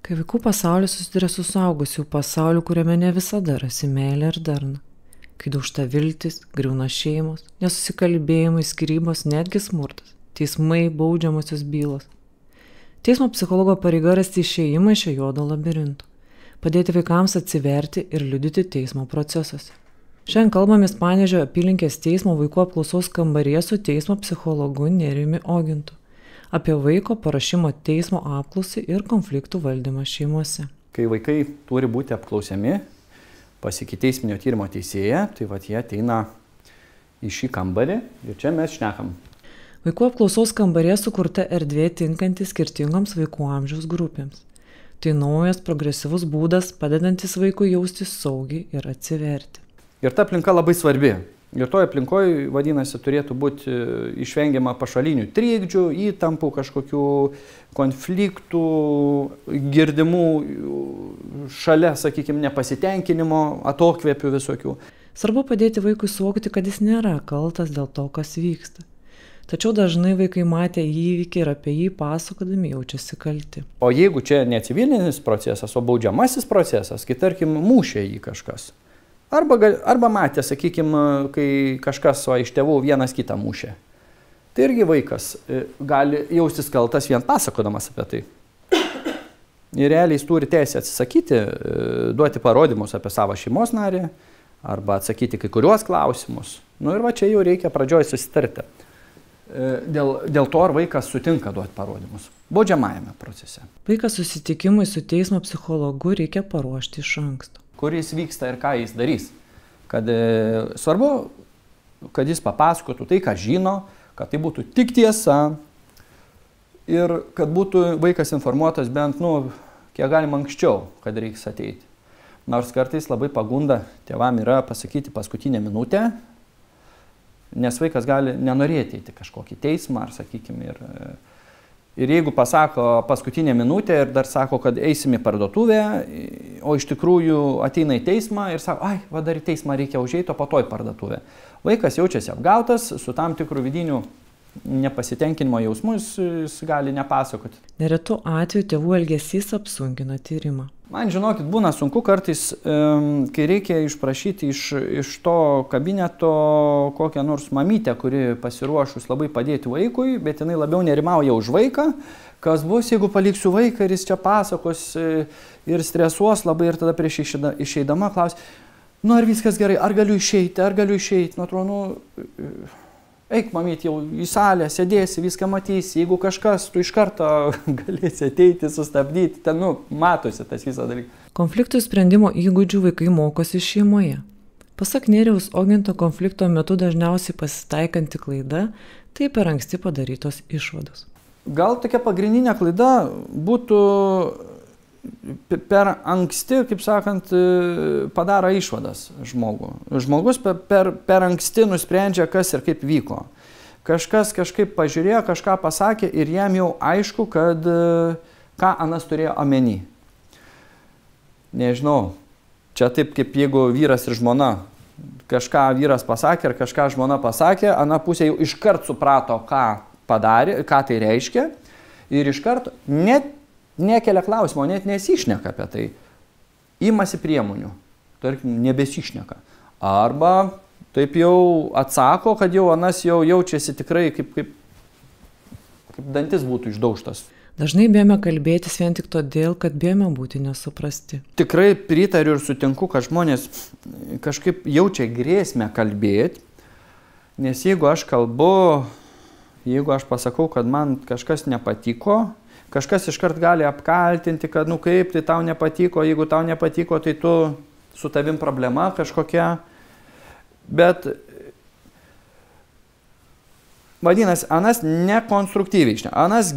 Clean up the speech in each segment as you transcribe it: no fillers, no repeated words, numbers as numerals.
Kai vaikų pasaulis susiduria su suaugusių pasauliu, kuriame ne visada rasi meilę ir darną. Kai dūžta viltis, griūna šeimos, nesusikalbėjimai, skyrybos, netgi smurtas, teismai, baudžiamosios bylos. Teismo psichologo pareiga rasti išėjimą iš šio juodo labirinto, padėti vaikams atsiverti ir liudyti teismo procesuose. Šiandien kalbamės Panevėžio apylinkės teismo vaikų apklausos kambaryje su teismo psichologu Nerijumi Ogintu apie vaiko paruošimo teismo apklausai ir konfliktų valdymą šeimose. Kai vaikai turi būti apklausiami pas ikiteisminio tyrimo teisėją, tai jie ateina į šį kambarį ir čia mes šnekam. Vaikų apklausos kambaryje sukurta erdvė tinkanti skirtingoms vaikų amžiaus grupėms. Tai naujas progresyvus būdas, padedantis vaikui jaustis saugiai ir atsiverti. Ir ta aplinka labai svarbi. Ir toje aplinkoje, vadinasi, turėtų būti išvengiama pašalinių trikdžių, įtampų, kažkokių konfliktų, girdimų šalia, sakykime, nepasitenkinimo, atokvėpių visokių. Svarbu padėti vaikui suvokti, kad jis nėra kaltas dėl to, kas vyksta. Tačiau dažnai vaikai matę įvykį ir apie jį pasakodami jaučiasi kalti. O jeigu čia ne civilinis procesas, o baudžiamasis procesas, kai tarkim mūšė jį kažkas. Arba matė, sakykime, kai kažkas iš tėvų vienas kitą mušė. Tai irgi vaikas gali jaustis kaltas vien pasakodamas apie tai. Ir realiai jis turi teisę atsisakyti, duoti parodymus apie savo šeimos narį, arba atsakyti kai kuriuos klausimus. Ir čia jau reikia pradžioj susitarti. Dėl to, ar vaikas sutinka duoti parodymus. Baudžiamajame procese. Vaiką susitikimui su teismo psichologu reikia paruošti iš anksto. Kur jis vyksta ir ką jis darys. Kad svarbu, kad jis papasakotų tai, ką žino, kad tai būtų tik tiesa ir kad būtų vaikas informuotas bent, kiek galima anksčiau, kad reiks ateiti. Nors kartais labai pagunda tėvam yra pasakyti paskutinę minutę, nes vaikas gali nenorėti eiti kažkokį teismą, ar sakykime, ir jeigu pasako paskutinę minutę ir dar sako, kad eisim į parduotuvę, o iš tikrųjų ateina į teismą ir sako, dar į teismą reikia užeiti, o po to į parduotuvę. Vaikas jaučiasi apgautas, su tam tikrų vidinių nepasitenkinimo jausmų jis gali nepasakoti. Neretu atveju tėvų elgesys apsunkina tyrimą. Man, žinokit, būna sunku kartais, kai reikia išprašyti iš to kabineto kokią nors mamytę, kuri pasiruošus labai padėti vaikui, bet jinai labiau nerimauja už vaiką, kas bus, jeigu paliksiu vaiką ir jis čia pasakos ir stresuos labai ir tada prieš išeidama klaus, ar viskas gerai, ar galiu išeiti, atrodo, eik, mamyt, jau į salę, sėdėsi, viską matysi, jeigu kažkas, tu iš karto galėsi ateiti, sustabdyti, ten, matosi tas visą dalyką. Konfliktų sprendimo įgūdžių vaikai mokosi šeimoje. Pasak Nerijaus Oginto, konflikto metu dažniausiai pasitaikanti klaida, tai per anksti padarytos išvados. Gal tokia pagrindinė klaida būtų per anksti, kaip sakant, padaro išvadas žmogų. Žmogus per anksti nusprendžia, kas ir kaip vyko. Kažkas kažkaip pažiūrėjo, kažką pasakė ir jam jau aišku, kad ką anas turėjo omeny. Nežinau, čia taip kaip jeigu vyras ir žmona, kažką vyras pasakė ar kažką žmona pasakė, ana pusė jau iškart suprato, ką padarė, ką tai reiškia ir iškart net nekelia klausimo, net nesišneka apie tai. Imasi priemonių, tarkim, nebesišneka. Arba taip jau atsako, kad jau anas jau jaučiasi tikrai kaip dantis būtų išdaužtas. Dažnai bijome kalbėtis vien tik todėl, kad bijome būti nesuprasti. Tikrai pritariu ir sutinku, kad žmonės kažkaip jaučia grėsmę kalbėti, nes jeigu aš kalbu, jeigu aš pasakau, kad man kažkas nepatiko, kažkas iškart gali apkaltinti, kad kaip tai tau nepatiko, jeigu tau nepatiko, tai tu su tavim problema kažkokia. Bet vadinasi, anas nekonstruktyviai, anas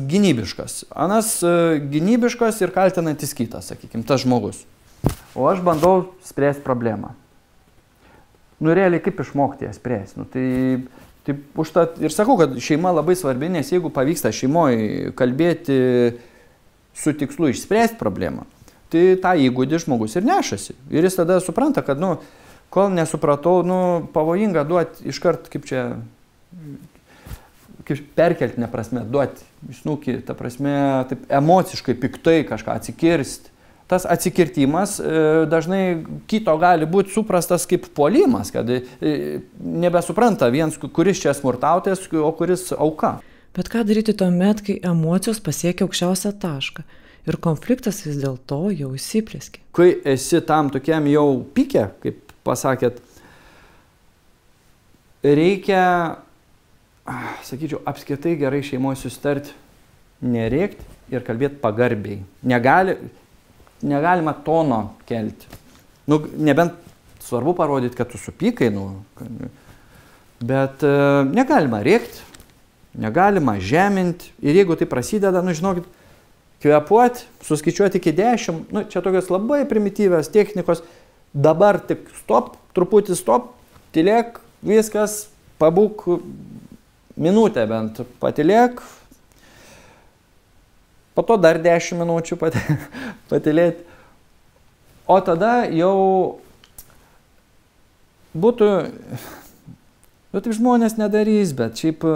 gynybiškas ir kaltinantis kitas, sakykime, tas žmogus. O aš bandau spręsti problemą. Realiai kaip išmokti ją spręsti? Tai užtat ir sakau, kad šeima labai svarbi, nes jeigu pavyksta šeimoje kalbėti su tikslu išspręsti problemą, tai tą įgūdį žmogus ir nešasi. Ir jis tada supranta, kad, kol nesupratau, pavojinga duoti iškart, kaip čia, perkeltinė prasme duoti, snukį, ta prasme, taip emociškai piktai kažką atsikirsti. Tas atsikirtimas dažnai kito gali būti suprastas kaip puolimas, kad nebesupranta viens, kuris čia smurtautojas, o kuris auka. Bet ką daryti tuomet, kai emocijos pasiekia aukščiausią tašką ir konfliktas vis dėlto jau įsiplėskė? Kai esi tam tokiam jau pike, kaip pasakėt, reikia, sakyčiau, apskritai gerai šeimoje susitarti, nerėkti ir kalbėti pagarbiai. Negalima tono kelti. Nebent svarbu parodyti, kad tu supykai, bet negalima rėkti, negalima žeminti. Ir jeigu tai prasideda, žinokit, kvėpuoti, suskaičiuoti iki 10, čia tokios labai primityvios technikos. Dabar tik stop, truputį stop, tylėk, viskas, pabūk minutę bent, patylėk. Po to dar 10 minučių patylėti. O tada jau būtų, taip žmonės nedarys, bet šiaip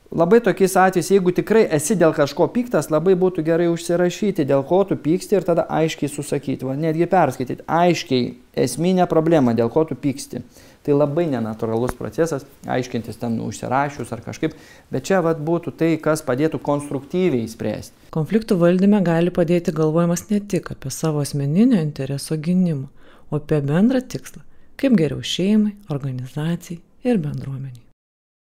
labai tokiais atvejais, jeigu tikrai esi dėl kažko piktas, labai būtų gerai užsirašyti, dėl ko tu pyksti ir tada aiškiai susakyti, netgi perskaityti, aiškiai esminę problemą, dėl ko tu pyksti. Tai labai nenatūralus procesas, aiškintis ten užsirašius ar kažkaip, bet čia būtų tai, kas padėtų konstruktyviai spręsti. Konfliktų valdyme gali padėti galvojimas ne tik apie savo asmeninio intereso gynimą, o apie bendrą tikslą, kaip geriau šeimai, organizacijai ir bendruomeniai.